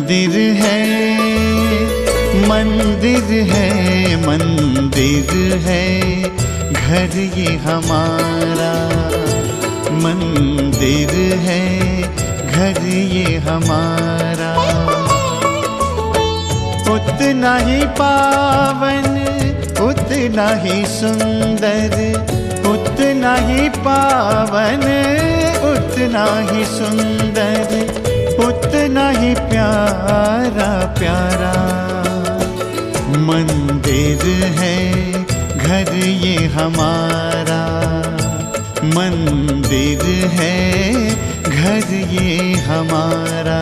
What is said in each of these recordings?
मंदिर है, मंदिर है, मंदिर है घर ये हमारा। मंदिर है घर ये हमारा। उतना ही पावन, उतना ही सुंदर, उतना ही पावन, उतना ही सुंदर, उतना ही प्यारा प्यारा। मंदिर है घर ये हमारा। मंदिर है घर ये हमारा।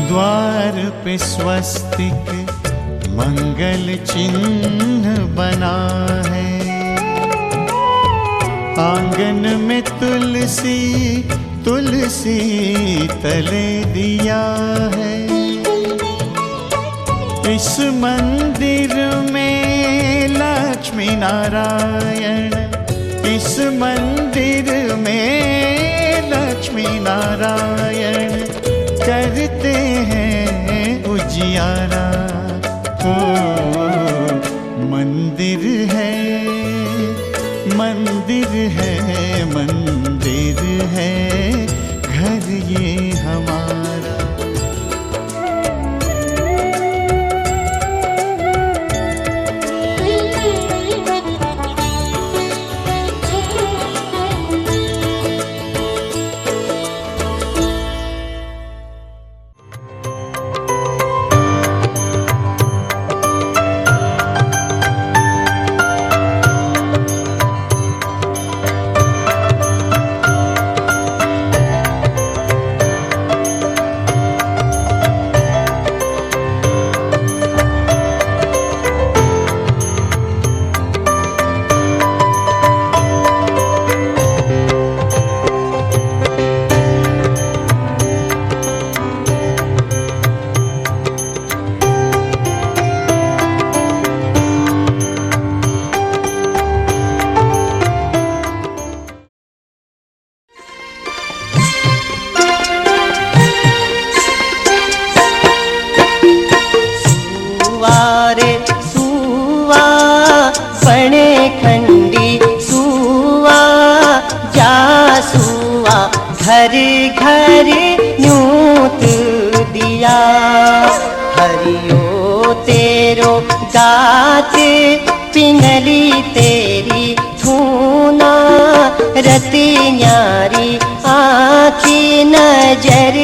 द्वार पे स्वस्तिक मंगल चिन्ह बना है। आंगन में तुलसी, तुलसी तले दिया है। इस मंदिर में लक्ष्मी नारायण, इस मंदिर में लक्ष्मी नारायण करते हैं उजियारा। ओ मंदिर है, मंदिर है, मंदिर है घर ये हमारा। घर घर न्यूत दिया। हरियो तेरो गात पिंगली तेरी धूना। रति न्यारी आँखी नजर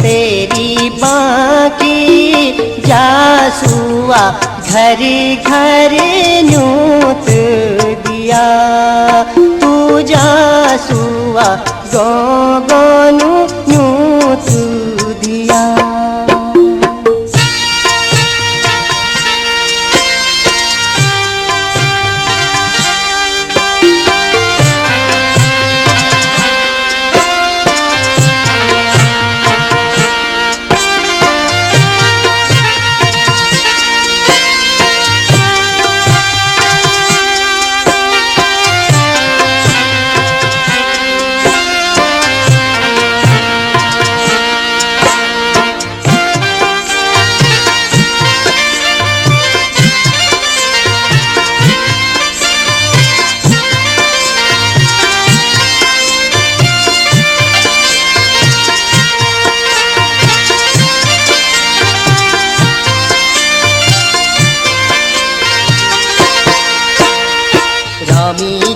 तेरी बाकी। जासुआ घर घर न्यूत दिया। तू जासुआ गो गोनु न्यूत दिया।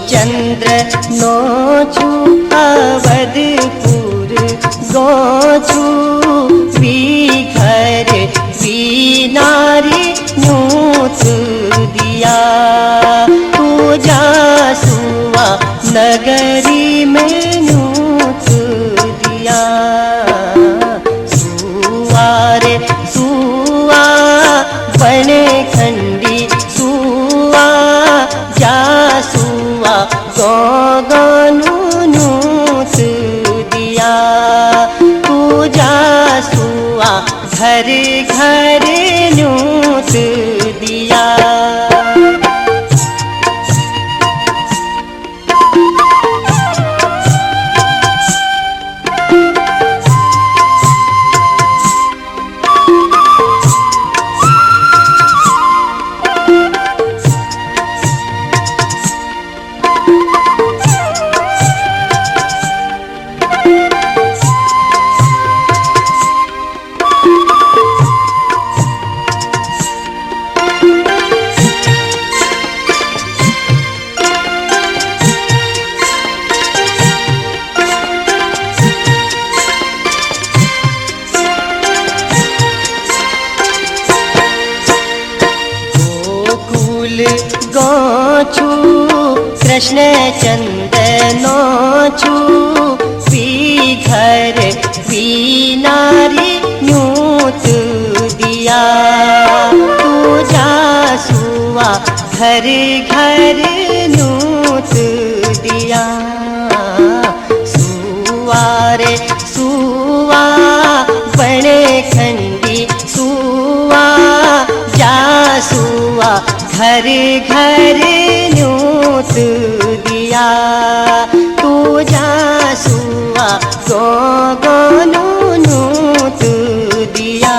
चंद्र नोचू अवधपुर गोचू। वी घर वी नारी न्यूत दिया। तू जासुआ नगरी में न्यूत दिया। सुआ रे सुआ बने खंडी सुआ। जासुआ गो गो गानु नूत दिया। पूजा सुआ घर घर नूत दिया। गौछु कृष्ण चंदनो छु पी घर पी नारी न्यूत दिया। पूजा सुआ घर घर न्यूत दिया। सुआरे सुआ बड़े खंडी सुआ जा सुआ घर घर न्यूत दिया। पूजा सुआ गो गोनु नूत दिया।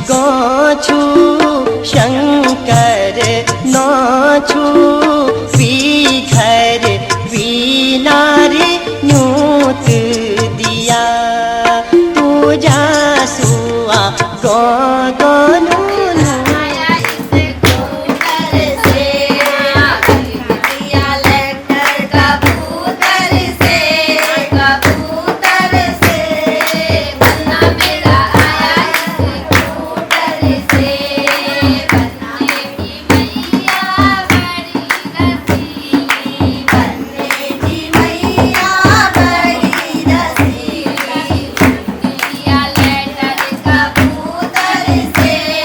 गौछु शंकर नौछु पी घर पी नारी न्यूत दिया। पूजा सुआ गो गोनु Yeah.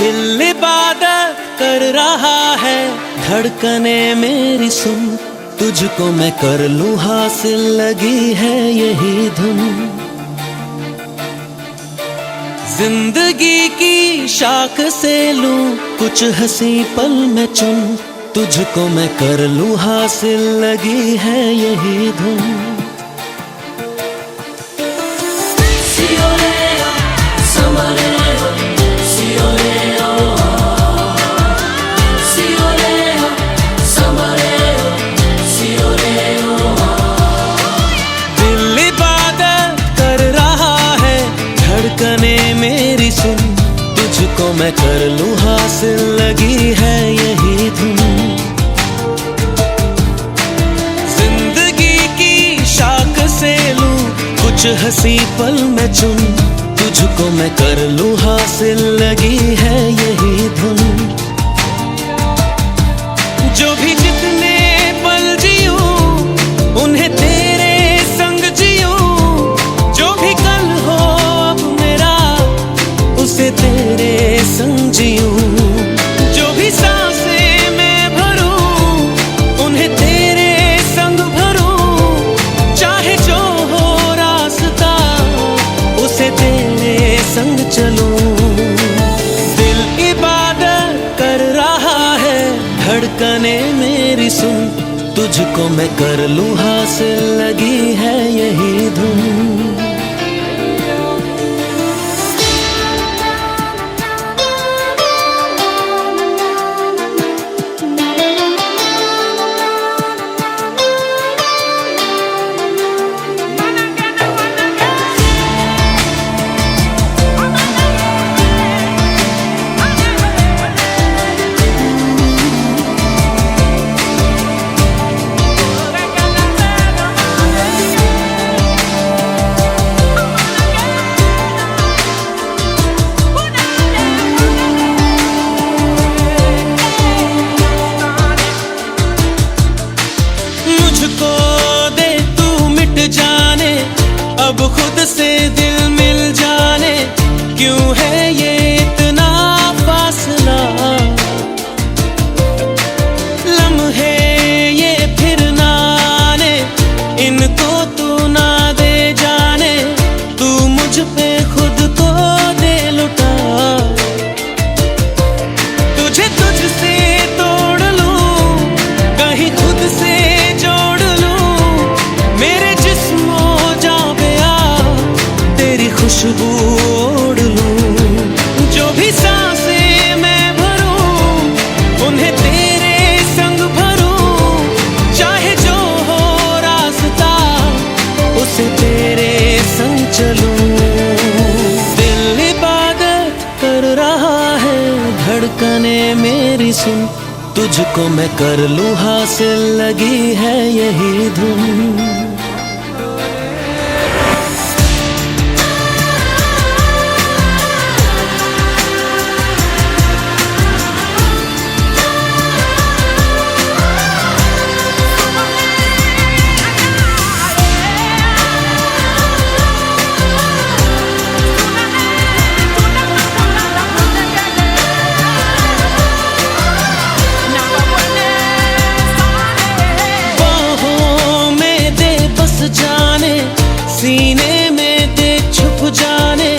दिल इबादत कर रहा है, धड़कने मेरी सुन, तुझको मैं कर लूं हासिल, लगी है यही धुन। जिंदगी की शाख से लूं कुछ हंसी पल में चुन, तुझको मैं कर लूं हासिल, लगी है यही धुन। दिल इबादत कर रहा है, धड़कने मेरी सुन, तुझको मैं कर लूं हासिल, लगी है यही धुन। जिंदगी की शाख से लूं कुछ हंसी पल में चुन, तुझको मैं कर लूं हासिल, लगी है यही धुन। जो भी जितने पल जीऊं उन्हें तेरे संग जीऊं, जो भी कल हो अब मेरा उसे तेरे संग जीऊं, जो भी सांसें मैं भरूं उन्हें तेरे संग भरूं, चाहे जो हो रास्ता उसे तेरे संग चलूं। दिल इबादत कर रहा है, धड़कने मेरी सुन, तुझको मैं कर लूं हासिल, लगी है यही धुन। मुझको दे तू मिट जाने, अब खुद से दिल मिल जाने, क्यों है ये इतना फासला। लम्हे ये फिर ना आने, इनको तू ना दे जाने, तू मुझ पे खुद को दे लुटा। तुझे तुझसे तोड़ लूं, कहीं खुद से खुशबू ओढ़ लूं, जो भी सांसें मैं भरूं उन्हें तेरे संग भरूं, चाहे जो हो रास्ता उसे तेरे संग चलूं। दिल इबादत कर रहा है, धड़कने मेरी सुन, तुझको मैं कर लूं हासिल, लगी है यही धुन। जाने सीने में दे छुप जाने,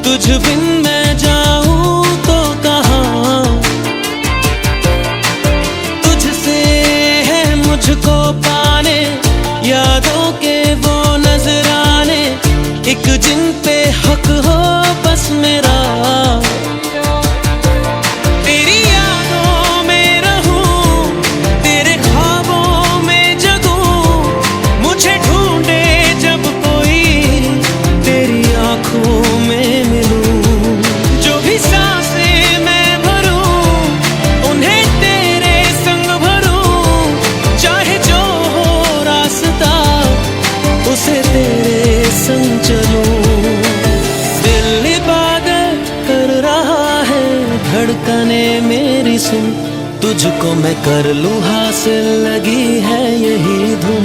तुझ बिन मैं जाऊं तो कहाँ। तुझसे है मुझको पाने, यादों के वो नजराने, एक जिन पे हक हो बस मेरा। तेरी यादों में रहूं, तेरे ख्वाबों में जगूं, मुझे ढूंढे जब कोई तेरी आंखों में मिलूं। जो भी सांसें मैं भरूं उन्हें तेरे संग भरूं, चाहे जो हो रास्ता उसे तेरे संग चलूं। दिल इबादत कर रहा है, धड़कने मेरी सुन, तुझको मैं कर लूं हासिल, लगी है यही धुन।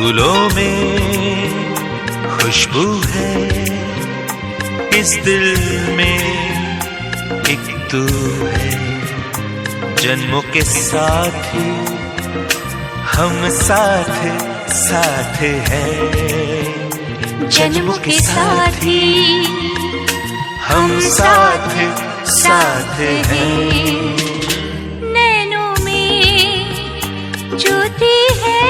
फूलों में खुशबू है, इस दिल में एक तू है। जन्मों के साथ हम साथ साथ हैं, जन्मों के साथ ही हम साथ साथ हैं। नैनों में ज्योति है,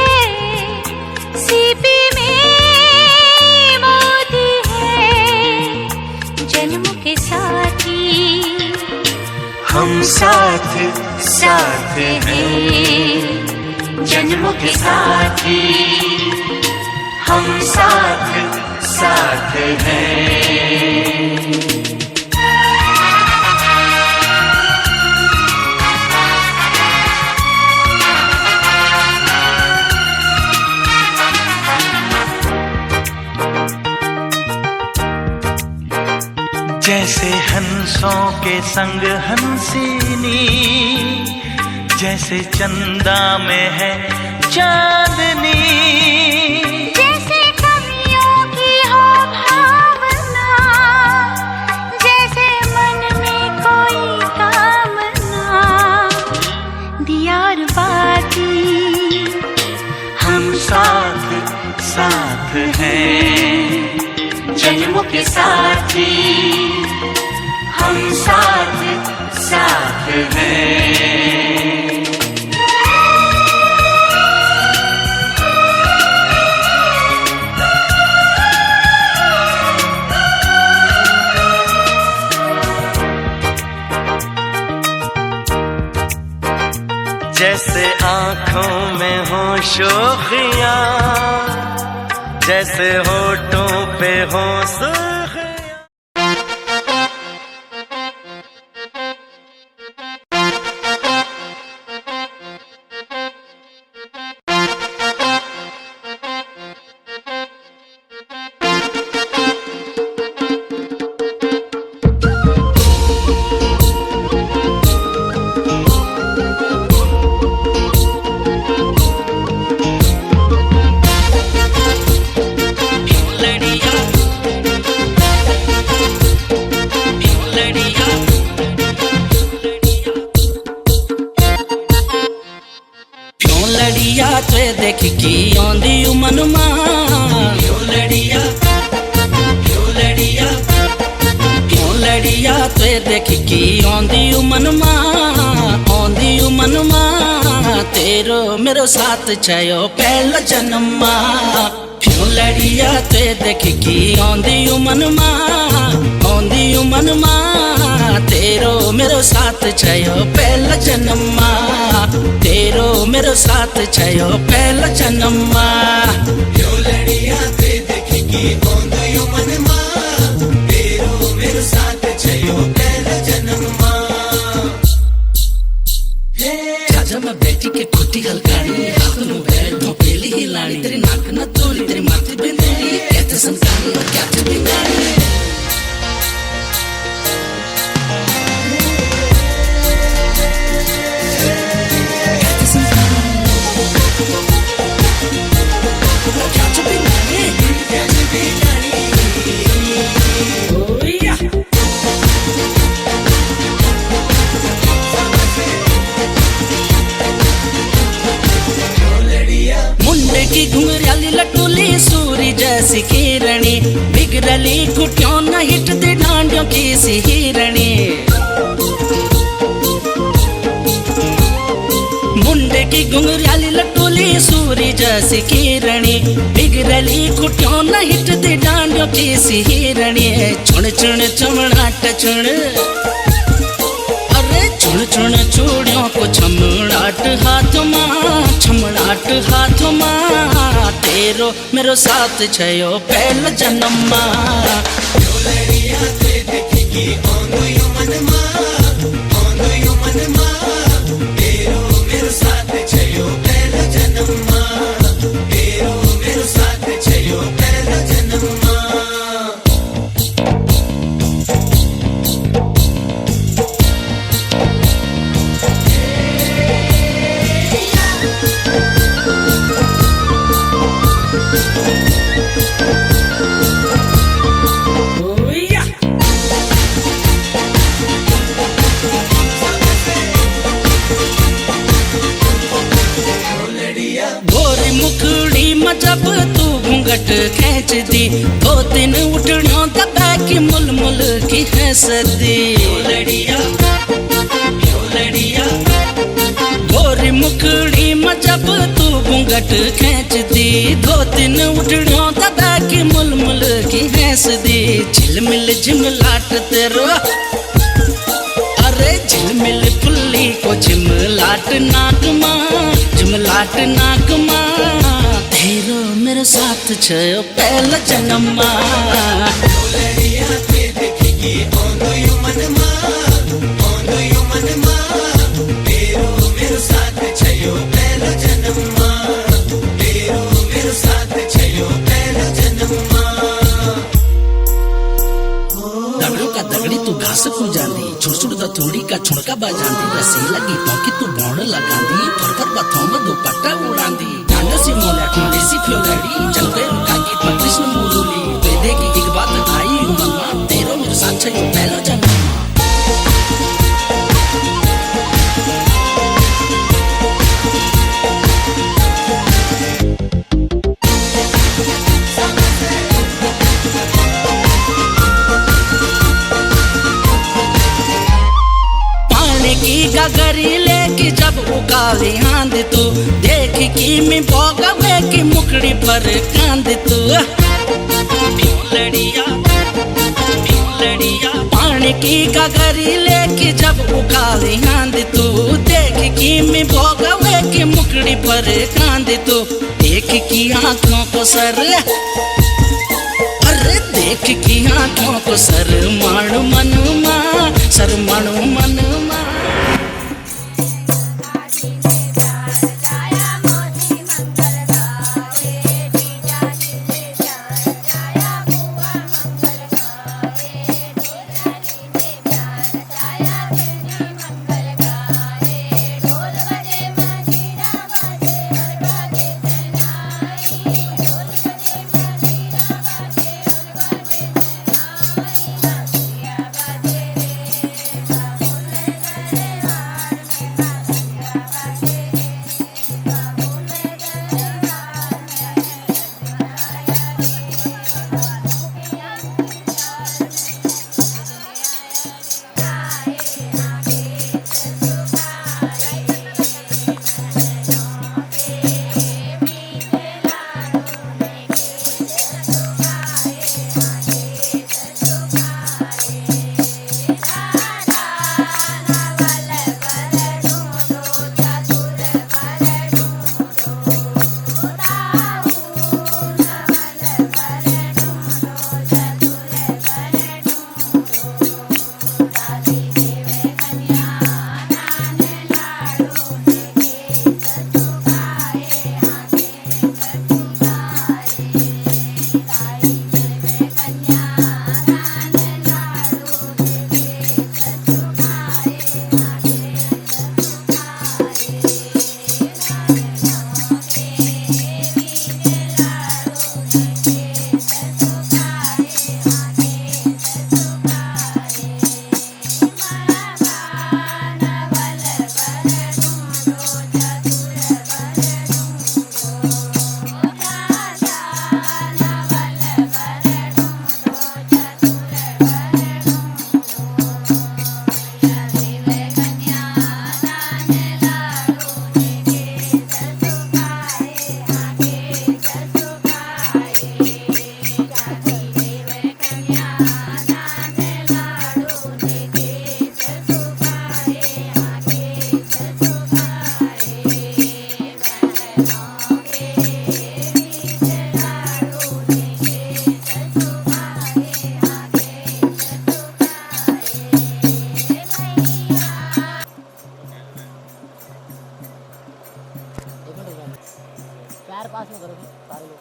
सीपी में मोती है, जन्मों के साथ ही हम साथ साथ हैं, जन्मों के साथ ही हम साथ साथ हैं। जैसे हंसों के संग हंसिनी, जैसे चंदा में है चांदनी, जैसे कवियों की हो भावना, जैसे मन में कोई कामना, दिया और बाती हम साथ साथ हैं, जन्मों के साथ ही हम साथ साथ हैं। जैसे आँखों में हो शोखियाँ, जैसे होठों पे हो सुर्खियाँ। ते देख की आंदी मन मां, क्यों लड़िया ते देख की आंदी मन मां, तेरो मेरो साथ छयो पहला जन्म मां। क्यों लड़िया ते देख की आंदी मन मां, तेरो मेरो साथ छयो पहला जन्म मां, तेरो मेरो साथ छयो पहला जन्म मां। क्यों लड़िया ते देख की आंदी मन मां, तेरो मेरो साथ छयो पहला जन्म मां। राजा मैं बेटी के खुटी हलकानी, हाथ में बैठ भोपेली हिलानी, तेरी नाक न तोड़ी तेरी माथे बिंदरी, कहते संतानी और क्या थे बिंदारी। मुंडे की घुंघराली लटोली सूरी जैसी किरणी, बिगड़ली कुटियों न हिटती डांडियों की सी हिरणी। मुंडे की घुंघराली लटोली सूरी जैसी किरणी, बिगड़ली कुटियों न हिटती डांडियों की सी हिरणी। चुन चुन चमड़ाट चुन, चुन चुन चूड़ियों को छमड़ाट हाथ मां, छमड़ाट हाथ मां, तेरो मेरो साथ छयो पहला जन्म मां। क्यों लड़िया ते देख की आंदी मन मां, तेरो मेरो साथ छयो पहला जन्म मां, तेरो मेरो साथ छयो पहला जन्म मां। गोरी मुखड़ी में जब तू घूंघट खींच दी, 2-3 उठड़ियों दबा की मुल मुल की हंसदी। गोरी मुखड़ी में जब तू घूंघट खींच दी, 2-3 उठड़ियों दबा की मुल मुल की हंसदी। झिलमिल झिमलाट तेरो, अरे झिलमिल फुल्ली को झिमलाट नाक मां, झिमलाट नाक मां। तेरो मेरे साथ छयो पहला जन्म मां। दगड़ू का दगड़ी तू घास को जांदी, छुड़ दा थोड़ी का छुड़का बाजांदी। रसीला गीतों की तू बौड़ लगांदी, फरफर बथों में दुपट्टा उड़ांदी। डांडा सी मोला ठंडी सी फ्योलड़ी, चलते रुका गीत में कृष्ण मुरली। वेदे की एक बात आई मन, तेरो मेरे साथ छयो पहला जन्म। गगरी लेके जब उकाली आंद तू, देख की मैं भोगवे की मुखड़ी पर कांद तू। पानी की गगरी लेके जब उकाली आंद तू, देख की मैं भोगवे की मुखड़ी पर कांद तू। देख की आंखों को सर, अरे देख की आंखों को सर माणु मन मां, सर माणु मन मां। पास में करोगे सारे लोग।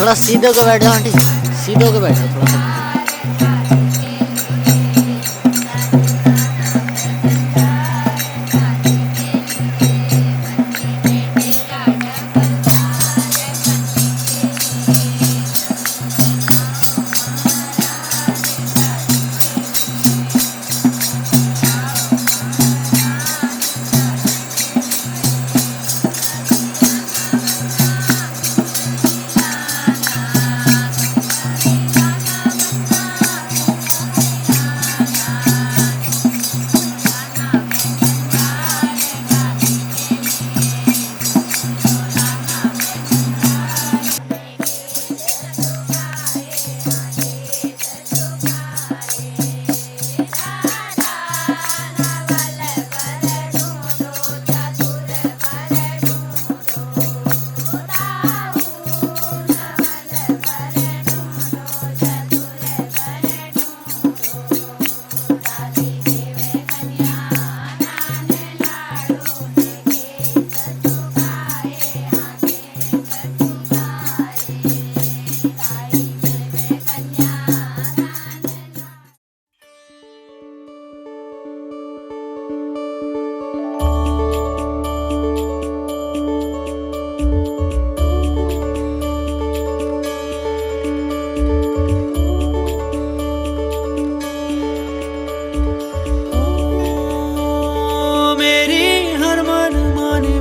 थोड़ा सीधे होकर बैठ जाओ आंटी, सीधे होकर बैठ जाओ थोड़ा सा।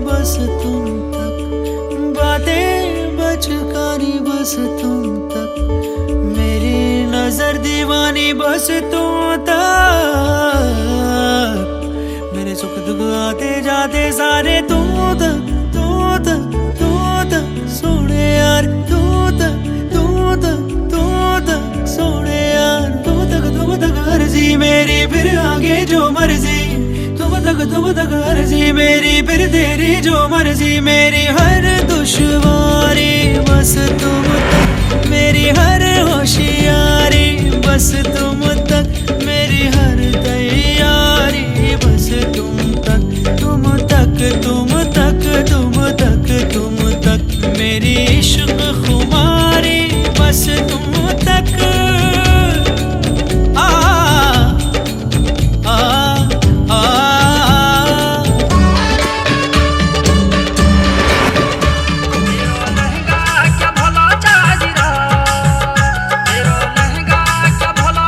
बस तुम तक, बातें बचकानी बस तुम तक, मेरी नजर दीवानी बस तुम तक, मेरे सुख दुख आते जाते सारे तुम तक, तुम तक, तुम तक सोने यार, तुम तक, तुम तक, तुम तक सोने यार, तुम तक अर्जी मेरी, फिर आगे जो मर्जी, तुम तक अर्जी मेरी, फिर तेरी जो मर्जी, मेरी हर दुश्वारी बस तुम तक, मेरी हर होशियारी बस तुम तक, मेरी हर तैयारी बस तुम तक, तुम तक, तुम तक, तुम तक, तुम तक, मेरी इश्क खुमारी बस तुम तक। लहंगा क्या भला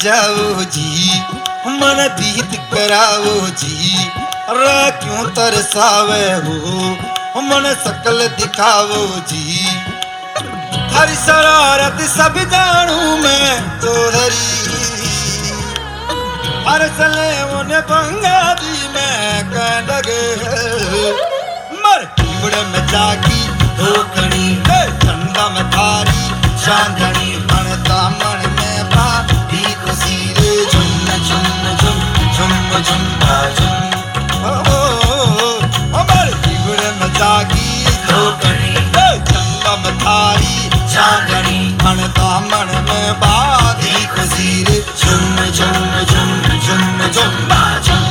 जाओ जी, मन दीद कराओ जी, रा क्यों तरसावे हो मन शकल दिखाओ जी। हर शरारत सब जानू मैं तो धरी, हर सले उन्हें पंगा दी मैं कह लगे मर कीबड़ में जागी धोकनी ठंडा में थारी चांदनी मन दामन में बाती खुशी रे झुम झुम झुम झुम झुम मर कीबड़ में जागी धोकनी ठंडा में थारी चांदनी मन दामन में बाती खुशी रे झुम झुम झुम झुम झुम झुम।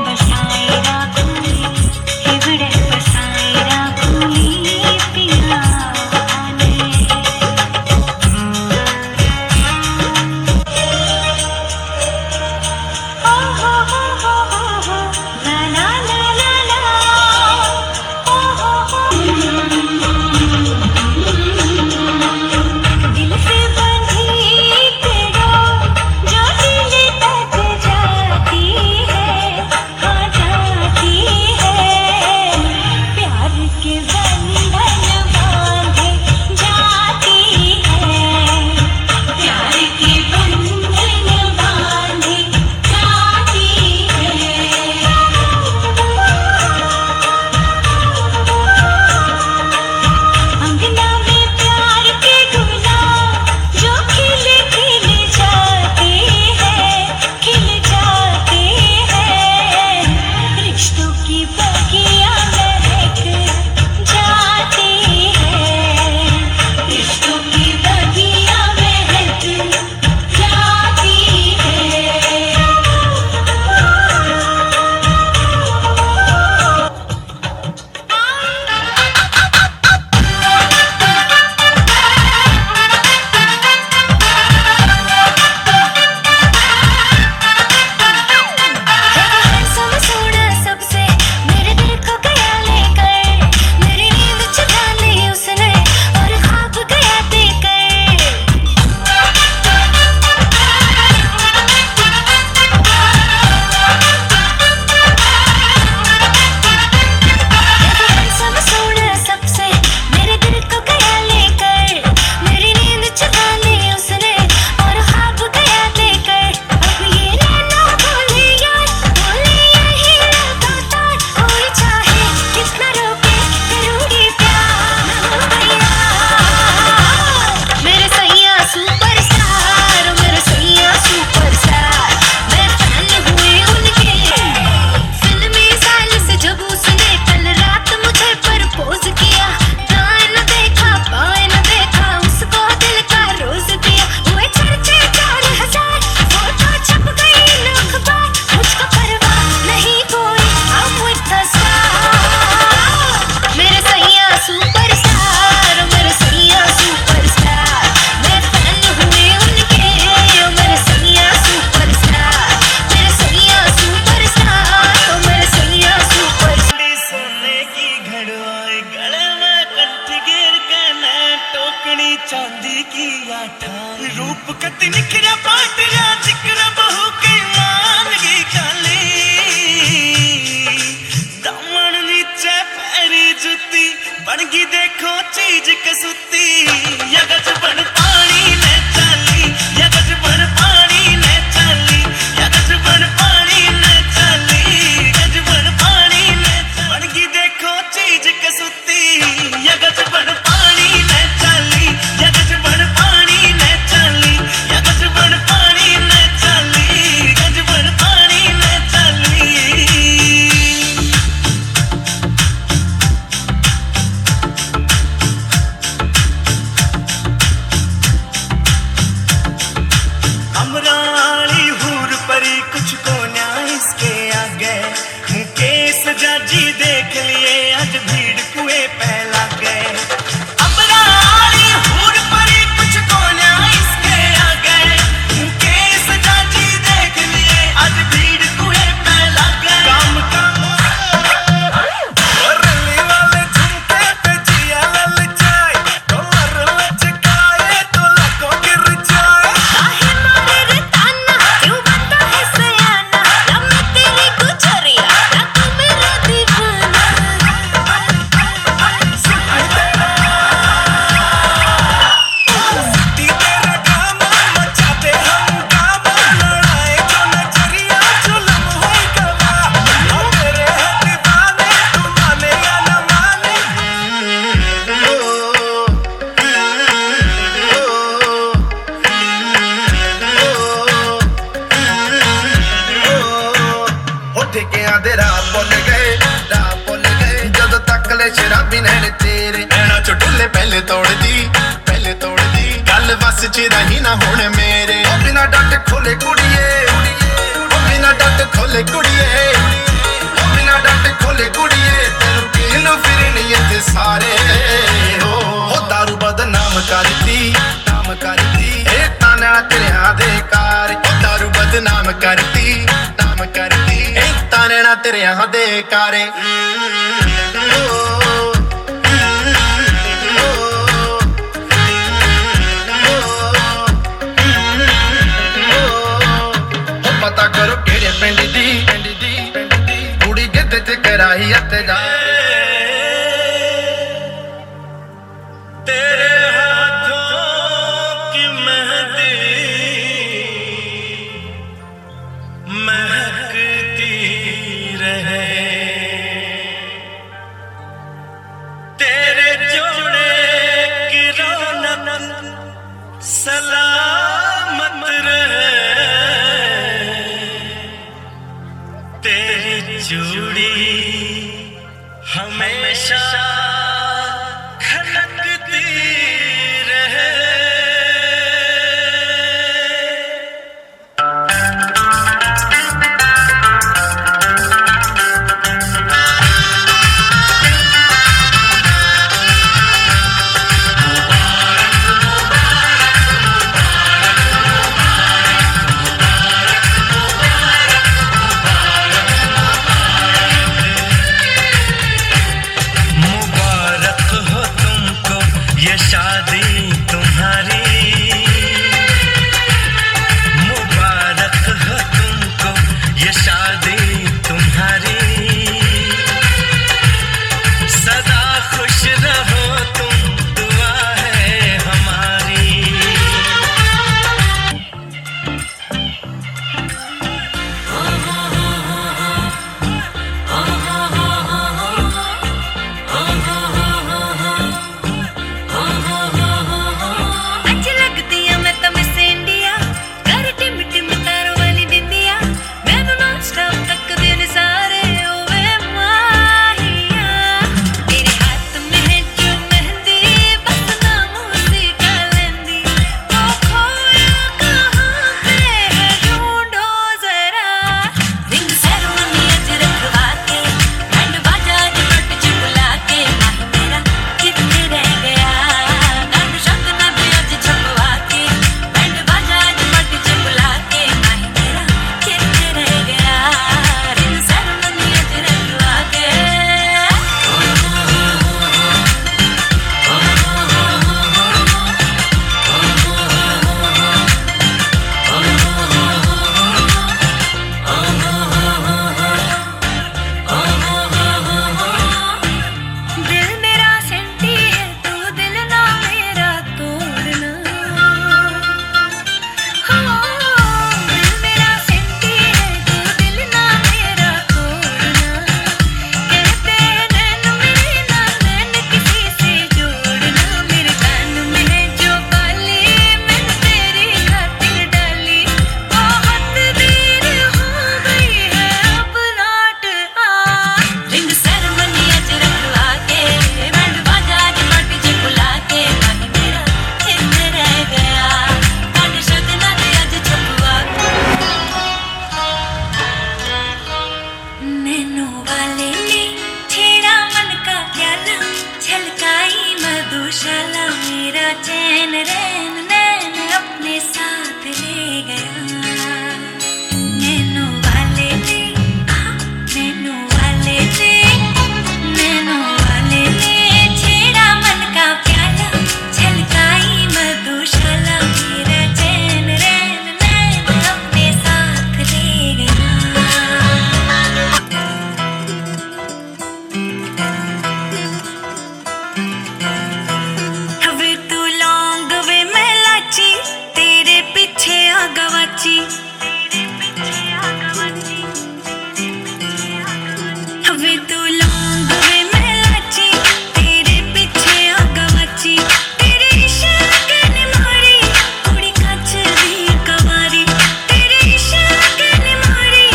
बसा चांदी की आठाई रूप कति निखरा पाटरा जिक्र बहू के मान की काली दामन नीचे पैरी जुती बनगी देखो चीज कसुती या गज बन पानी ने चाली या गज बन पानी ने चाली या गज बन पानी ने चाली गज बन पानी ने बनगी देखो चीज कसुती या गज बन पानी ने चाली या गज बन पानी ने चाली या गज बन पानी ने चाली गज बन पानी ने चाली अमराली हूर परी कुछ को न्याय इसके आगे मुकेश जाजी देख लिए आज भीड़ कुएं पे लग गए अमराली हूर परी कुछ को न्याय इसके आगे मुकेश जाजी देख लिए आज भीड़ कुएं पे लग गए काम और रंगली वाले झुमके पे जिया ललचाए तो मर लचकाए तो लको गिर जाए काहे मारे रे ताना क्यों बनता है सयाना ना मैं तेरी गुजरिया ना तू मेरा दीवाना ती तेरा गामा मचाते हंगामा लड़ाए जो नजरिया जुल्म होई गवा हम तेरे है दीवाने तू माने या न माने ठेकिਆਂ ਦੇ ਰਾਹ ਭੁੱਲ ਗਏ ਜਦੋਂ ਤੱਕ ਲੈ ਸ਼ਰਾਬੀ ਨੈਣ ਤੇਰੇ ਐਣਾ ਚ ਢੁੱਲੇ ਪਹਿਲੇ ਤੋੜਦੀ ਗੱਲ ਵਸ ਚ ਰਹੀ ਨਾ ਹੁਣ ਮੇਰੇ ਉਹ ਬਿਨਾ ਡੱਟ ਖੋਲੇ ਕੁੜੀਏ ਉਹ ਬਿਨਾ ਡੱਟ ਖੋਲੇ ਕੁੜੀਏ ਉਹ ਬਿਨਾ ਡੱਟ ਖੋਲੇ ਕੁੜੀਏ ਤੈਨੂੰ ਪੀਣ ਫਿਰਨੀ ਇੱਥੇ ਸਾਰੇ ਹੋ ਦਾਰੂ ਬਦਨਾਮ ਕਰਦੀ ਇਹ ਤਾਨਾ ਤੇਰਿਆਂ ਦੇ ਕਾਰ ਉਹ ਦਾਰੂ ਬਦਨਾਮ ਕਰਦੀ ਇਹ ਤਾਨਾ ਤੇਰਿਆਂ ਦੇ ਕਾਰੇ ਪਤਾ ਕਰੋ ਕਿਹੜੇ ਪਿੰਡ ਦੀ ਕੁੜੀ ਗਿੱਧੇ ਤੇ ਕਰਾਈ ਅਤੇ ਜਾ तेरे हाथों की मेहंदी महकती रहे तेरे जोड़े की रौनक सलामत रहे तेरी चूड़ी हमेशा खनकती रहे मुबारक हो तुमको ये शादी तुम्हारी मुबारक हो तुमको ये शादी तुम्हारी सदा खुश रहो तुम दुआ है हमारी चैन रैन नैन अपने साथ ले गया नैनो वाले ने नैनो वाले ने नैनो वाले ने छेड़ा मन का प्याला छलकाई मधुशाला मेरा चैन रैन नैन अपने साथ ले गया वे तू लौंग वे मैं लाची तेरे पीछे आ गवाची वे तू लौंग वे मैं लाची तेरे पीछे आ गवाची तेरे इश्क ने मारी कुड़ी कच दी कवारी तेरे इश्क ने मारी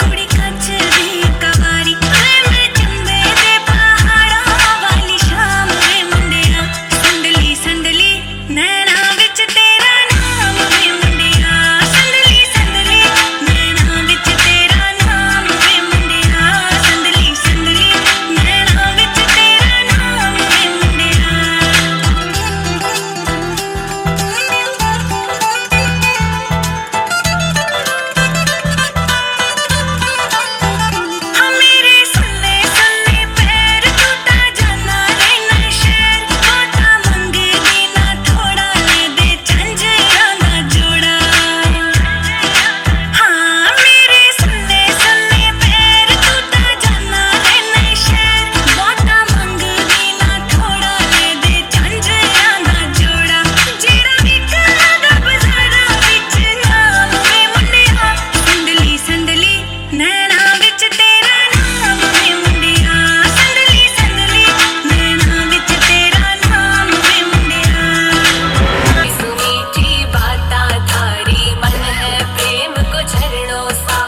कुड़ी कच दी कवारी मैं चंबे दे पहाड़ा वाली शाम वे मुंडिया संदली संदली नैना विच तेरा नाम वे मुंडिया संदली संदली नैना विच तेरा नाम वे मुंडिया संदली संदली नैना विच तेरा नाम वे मुंडिया हाँ मेरे सुनने सुनने पैर टूटा जाना रे नशेर बाता मंगदी ना थोड़ा ले दे झंझरा ना जोड़ा हाँ मेरे सुनने सुनने पैर टूटा जाना रे नशेर बाता मंगदी ना थोड़ा ले दे झंझरा ना जोड़ा जेड़ा विक लगा बजारा विच नाम वे मुंडिया संदली संदली नैना विच तेरा नाम वे मुंडिया संदली संदली नैना विच तेरा नाम वे मुंडिया मीठी बाता थारी मन है प्रेम को झरणों सा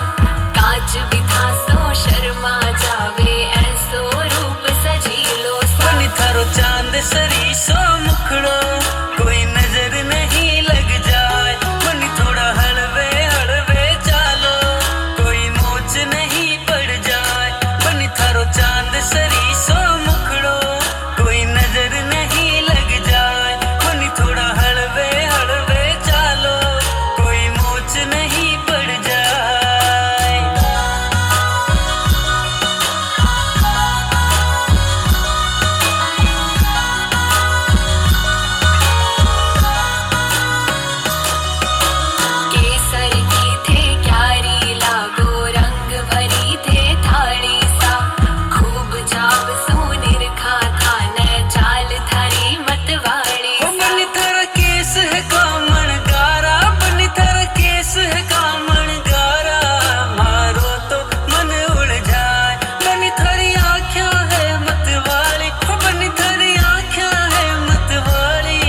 कांच भी था सो शर्मा जावे ऐसो रूप सजीलो सा बनी थारो चांद सरी सो मुखड़ो कोई नजर नहीं लग जाए बनी थोड़ा हलवे हलवे चालो कोई मोच नहीं पड़ जाए बनी थारो चांद सरी सो मुखड़ो कोई नजर नहीं लग जाए बनी थोड़ा हलवे हलवे चालो कोई मोच नहीं पड़ जाए केसर की थे क्यारी लागो रंग भरी थे थाली सा खूब जाब सोनेर खा था न चाल थारी मतवाड़ी ओ बनी थारा केस है कामण गारा बनी थारा केस है कामण गारा मारो तो मन उड़ जाए बनी थारी आँखें है मतवाली ओ बनी थारी आँखें है मतवाली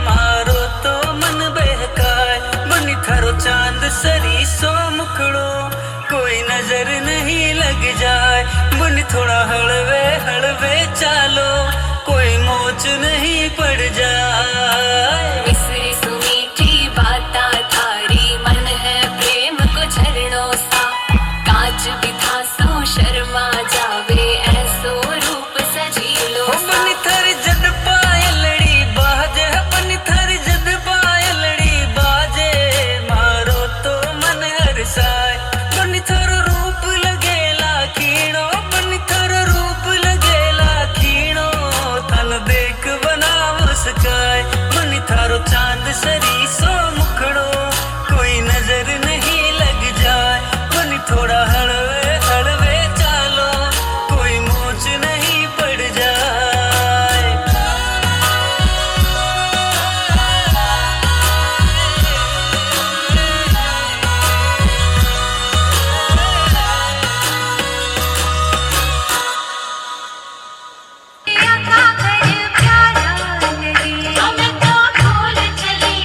मारो तो मन बहकाए बनी थारो चांद सरी सो मुखड़ो कोई नजर नहीं लग जाए बनी थोड़ा हलवे हलवे चालो कोई मोच नहीं पड़ जाए मिसरी सुमीठी बाता थारी मन है प्रेम को झरणों सा कांच भी था सो शर्मा जावे ऐसो रूप सजीलो ओ बनी थारी जद पायलड़ी बाजे बनी थारी जद पायलड़ी बाजे मारो तो मन हरसाए बनी थारो रूप लगेला खीणो बनी थारो रूप लगेला खीणो तन देख बना मुस्काए बनी थारो चांद सरी सो मुखड़ो कोई नजर नहीं लग जाए बनी थोड़ा हलवे हलवे चालो कोई मोच नहीं पड़ जाए का घर प्यारा लगे हमें तो खोल चली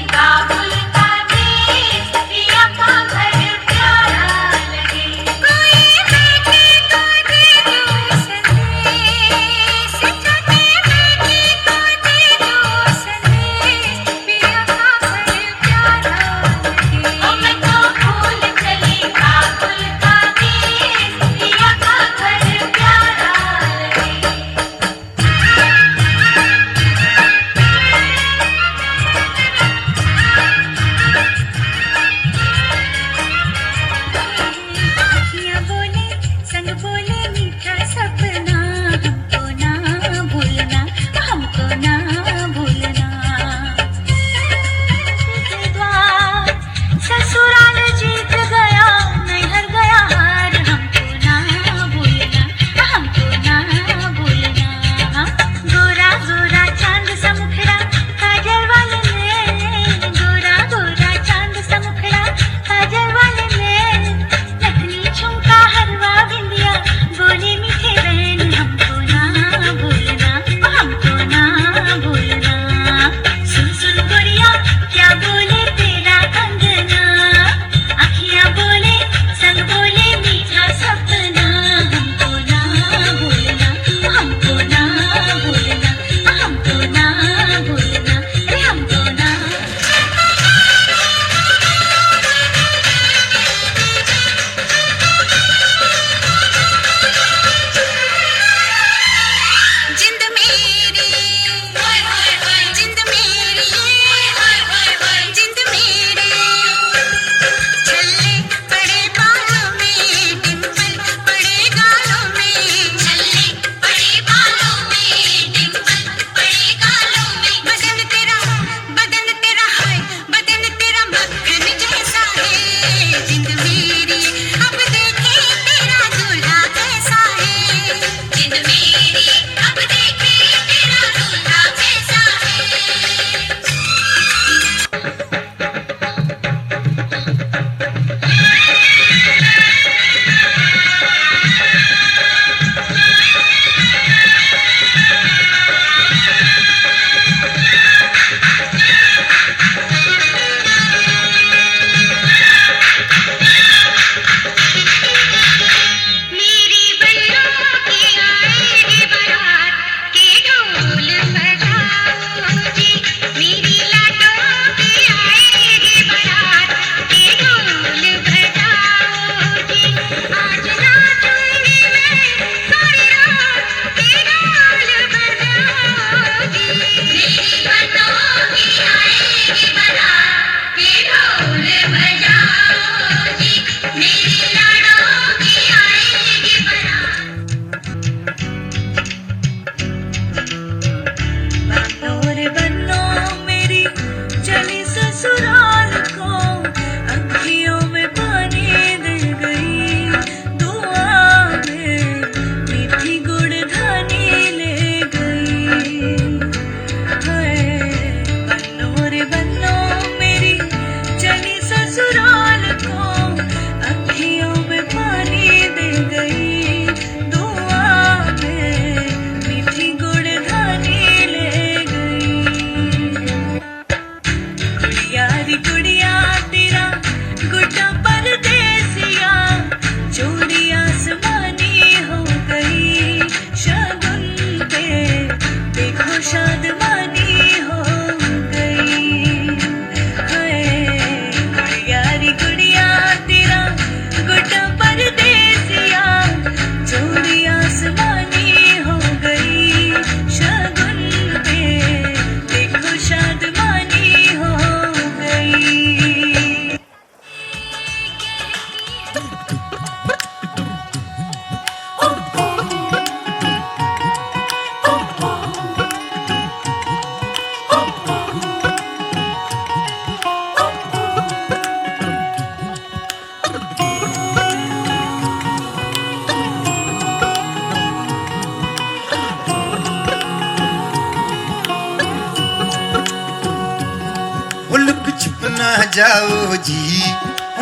न जाओ जी,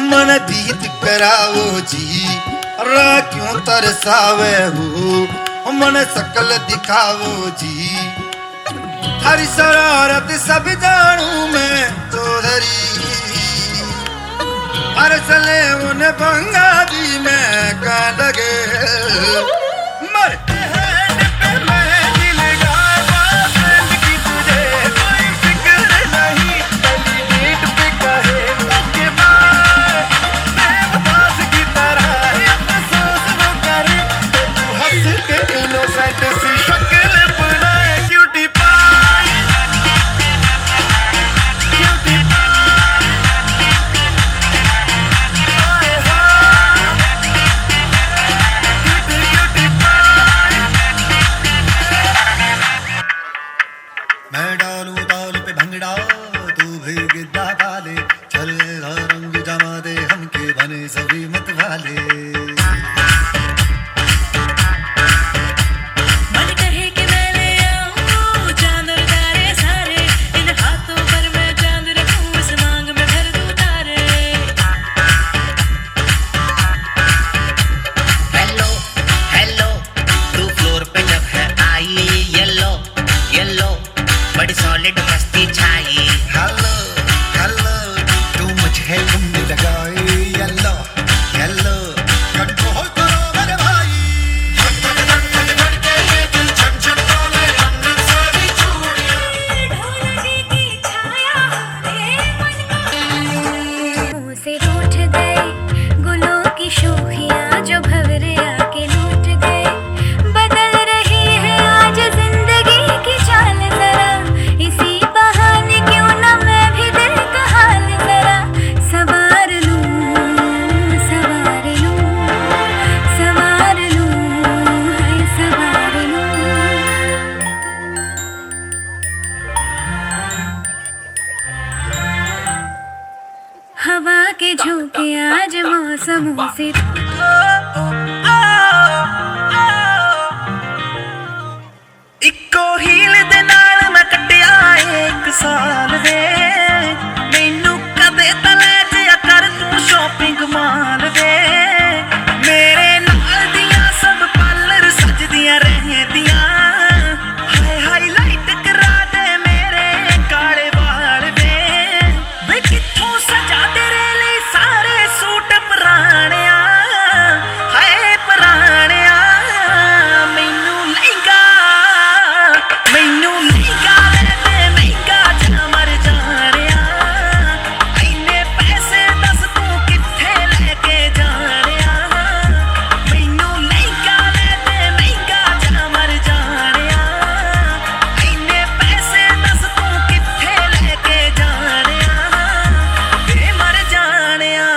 मन बीत कराओ जी, राह क्यों तरसावे हो, मन सकल दिखाओ जी। हरी शरारत सब जानू मैं चौधरी, हर सले उन बंगा दी मैं का लगे। मरते हैं पे मैं दिल डाला फ्रेंड की तुझे कोई फिक्र नहीं, पहली डेट पे कहे के बाद बेवफास की तरह अफसोस वो करे, तू हंस के इनोसेंट सी शक्ल बनाए क्यूटी पाई, क्यूटी पाई, आए हाँ क्यूटी क्यूटी पाई। मैं डालूं ताल पे भंगड़ा तू भी गिद्दा पाले, चल रंग जमा दे हमके बने सभी मत वाले। मन कहे कि मैं ले आऊं चांद और तारे सारे, इन हाथों पर मैं चांद रखूं, इस मांग में भर दूं तारे। हेलो हेलो तू फ्लोर पे जब है आई, येलो येलो बड़ी सॉलिड मस्ती छाई। हेलो हेलो तू मुझे घूमने लगाए, येलो येलो कंट्रोल करो मेरे भाई। ढोलकी की छाया रे मन का, मुंह से रूठ गए गुलों की शोखियां जो भंवरे आके लूट गए। बदल रही है आज जिंदगी की चाल जरा, इसी बहाने क्यों ना मैं भी दिल का हाल जरा सवार लूं, सवार लूं, सवार लूं, हाय सवार लूं। हवा के झोंके आज मौसमों से इक्को हील दे नाल मैं कटिया एक साल वे, मैनू कदे तले जिया कर तू शॉपिंग माल वे। मेरे नाल दियां सब पार्लर सजदियां रहदियां, हाय हाईलाइट करा दे मेरे काले वाल वे। वे कित्थों सजा तेरे लिए सारे सूट पुराणिया, हाय पुराणिया। मैनू लहंगा ले दे महंगा जा मर जाणिया, इन्ने पैसे दस तू कित्थे लेके जाणिया। मैनू लहंगा ले दे महंगा जा मर जाणिया, इन्ने पैसे दस तू कित्थे लेके जाणिया। वे मर जाणिया,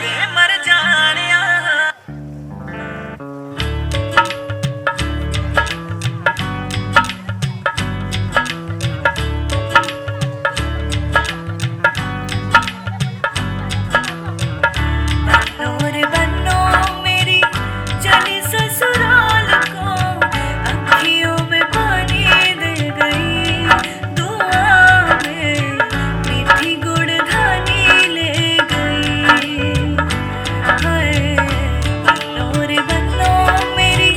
वे मर जाणिया। और बनो मेरी चली ससुराल को, अखियों में पानी दे गई, दुआ में मीठी गुड़धानी ले गई। हाय और बनो मेरी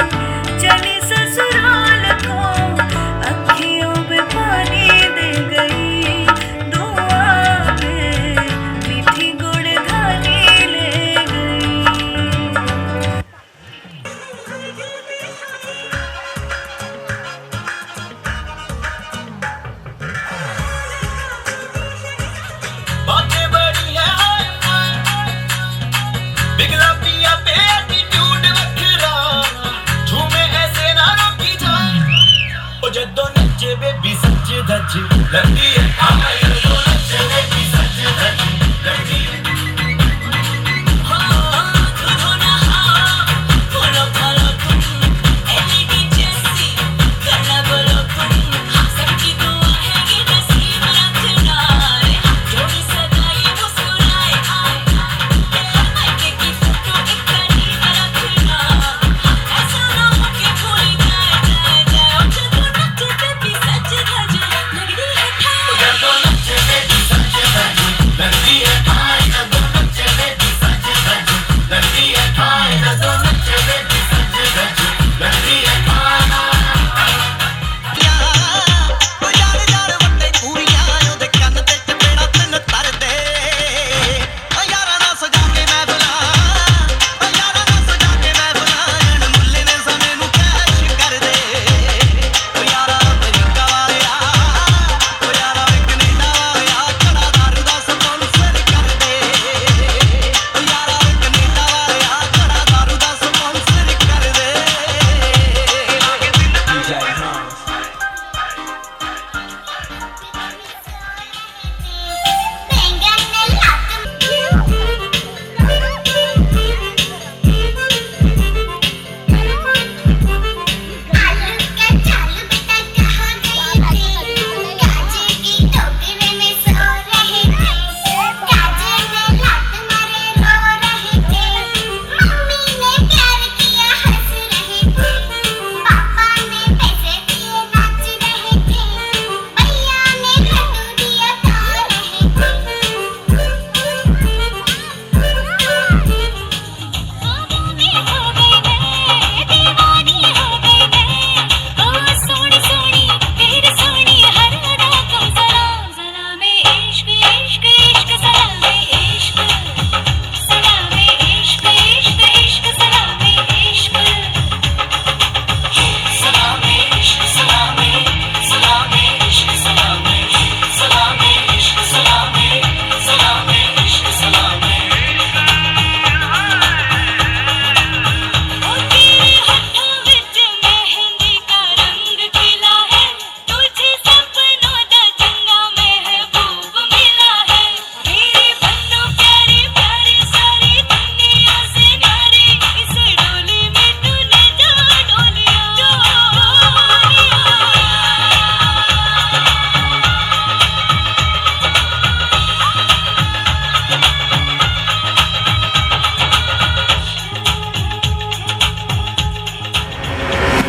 चली ससुराल को, अखियों में पानी दे गई, दुआ में मीठी गुड़धानी ले गई। बातें बड़ी है बिगला पिया पे एटीट्यूड वखरा, झूमे ऐसे ना रोकी जाए, ओ जदों नीचे बेबी सच धज लगदी है।